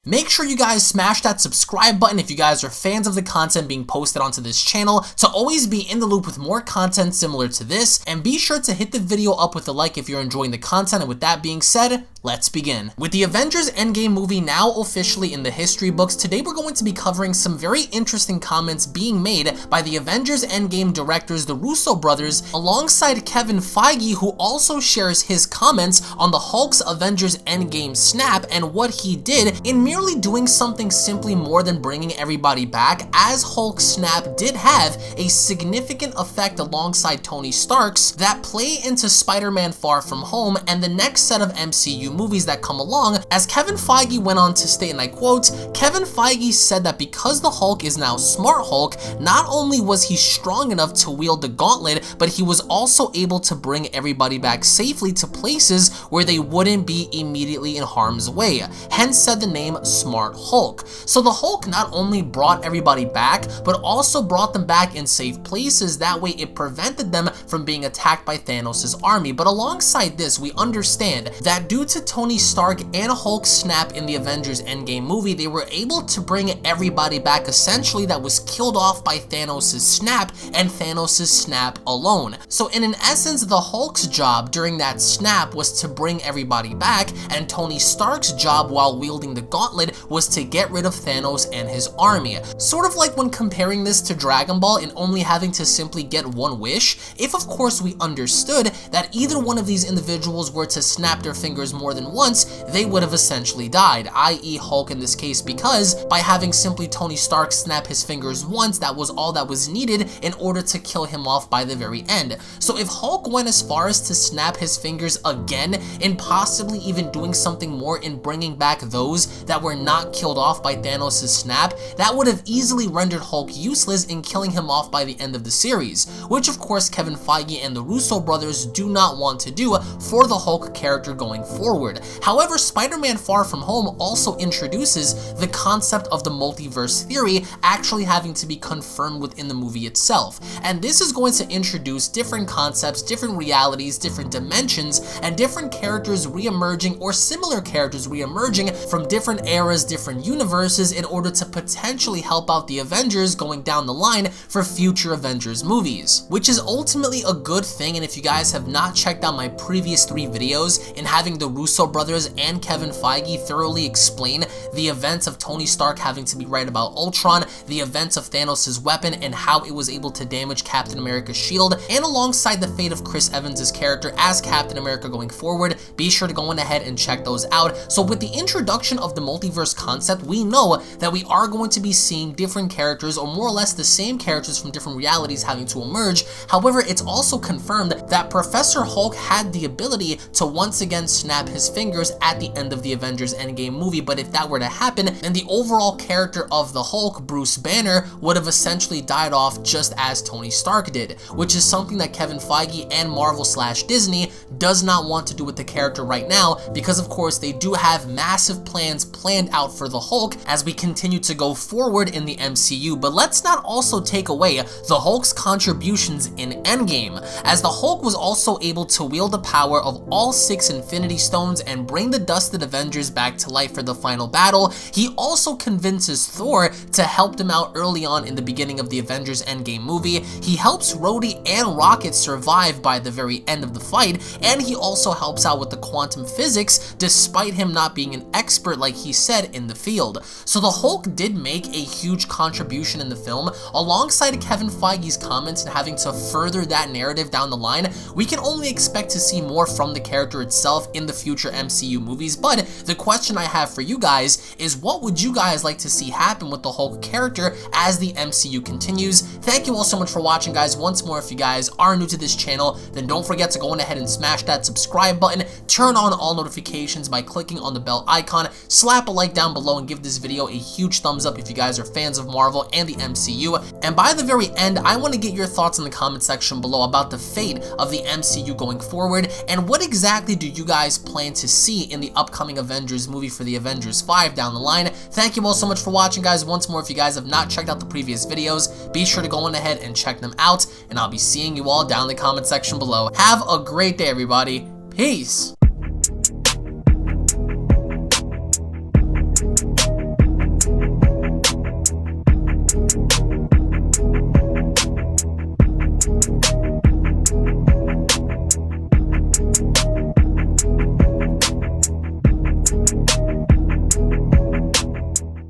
Make sure you guys smash that subscribe button if you guys are fans of the content being posted onto this channel to always be in the loop with more content similar to this, and be sure to hit the video up with a like if you're enjoying the content. And with that being said, let's begin. With the Avengers Endgame movie now officially in the history books, today we're going to be covering some very interesting comments being made by the Avengers Endgame directors, the Russo brothers, alongside Kevin Feige, who also shares his comments on the Hulk's Avengers Endgame snap and what he did in merely doing something simply more than bringing everybody back, as Hulk's snap did have a significant effect alongside Tony Stark's that play into Spider-Man Far From Home and the next set of MCU movies that come along. As Kevin Feige went on to state, and I quote, Kevin Feige said that because the Hulk is now Smart Hulk, not only was he strong enough to wield the gauntlet, but he was also able to bring everybody back safely to places where they wouldn't be immediately in harm's way, hence said the name Smart Hulk. So the Hulk not only brought everybody back, but also brought them back in safe places. That way it prevented them from being attacked by Thanos' army. But alongside this, we understand that due to Tony Stark and Hulk's snap in the Avengers Endgame movie, they were able to bring everybody back essentially that was killed off by Thanos' snap and Thanos' snap alone. So in essence, the Hulk's job during that snap was to bring everybody back, and Tony Stark's job while wielding the gauntlet was to get rid of Thanos and his army. Sort of like when comparing this to Dragon Ball and only having to simply get one wish, if of course we understood that either one of these individuals were to snap their fingers more than once, they would have essentially died, i.e. Hulk in this case, because by having simply Tony Stark snap his fingers once, that was all that was needed in order to kill him off by the very end. So if Hulk went as far as to snap his fingers again, and possibly even doing something more in bringing back those that were not killed off by Thanos' snap, that would have easily rendered Hulk useless in killing him off by the end of the series, which of course Kevin Feige and the Russo brothers do not want to do for the Hulk character going forward. However, Spider-Man Far From Home also introduces the concept of the multiverse theory actually having to be confirmed within the movie itself, and this is going to introduce different concepts, different realities, different dimensions, and different characters re-emerging or similar characters re-emerging from different eras, different universes, in order to potentially help out the Avengers going down the line for future Avengers movies, which is ultimately a good thing. And if you guys have not checked out my previous 3 videos in having the Russo brothers and Kevin Feige thoroughly explain the events of Tony Stark having to be right about Ultron, the events of Thanos' weapon and how it was able to damage Captain America's shield, and alongside the fate of Chris Evans' character as Captain America going forward, be sure to go on ahead and check those out. So with the introduction of the multiverse concept, we know that we are going to be seeing different characters, or more or less the same characters from different realities having to emerge. However, it's also confirmed that Professor Hulk had the ability to once again snap his fingers at the end of the Avengers Endgame movie, but if that were to happen, then the overall character of the Hulk, Bruce Banner, would have essentially died off just as Tony Stark did, which is something that Kevin Feige and Marvel/Disney does not want to do with the character right now, because of course they do have massive plans planned out for the Hulk as we continue to go forward in the MCU. But let's not also take away the Hulk's contributions in Endgame, as the Hulk was also able to wield the power of all 6 Infinity Stones and bring the dusted Avengers back to life for the final battle. He also convinces Thor to help them out early on in the beginning of the Avengers Endgame movie. He helps Rhodey and Rocket survive by the very end of the fight, and he also helps out with the quantum physics despite him not being an expert like he said in the field. So the Hulk did make a huge contribution in the film. Alongside Kevin Feige's comments and having to further that narrative down the line, we can only expect to see more from the character itself in the future MCU movies. But the question I have for you guys is, what would you guys like to see happen with the Hulk character as the MCU continues? Thank you all so much for watching, guys. Once more, if you guys are new to this channel, then don't forget to go on ahead and smash that subscribe button, turn on all notifications by clicking on the bell icon, slap a like down below, and give this video a huge thumbs up if you guys are fans of Marvel and the MCU. And by the very end, I want to get your thoughts in the comment section below about the fate of the MCU going forward, and what exactly do you guys plan to see in the upcoming Avengers movie for the Avengers 5 down the line. Thank you all so much for watching, guys. Once more, if you guys have not checked out the previous videos, be sure to go on ahead and check them out, and I'll be seeing you all down in the comment section below. Have a great day, everybody. Peace.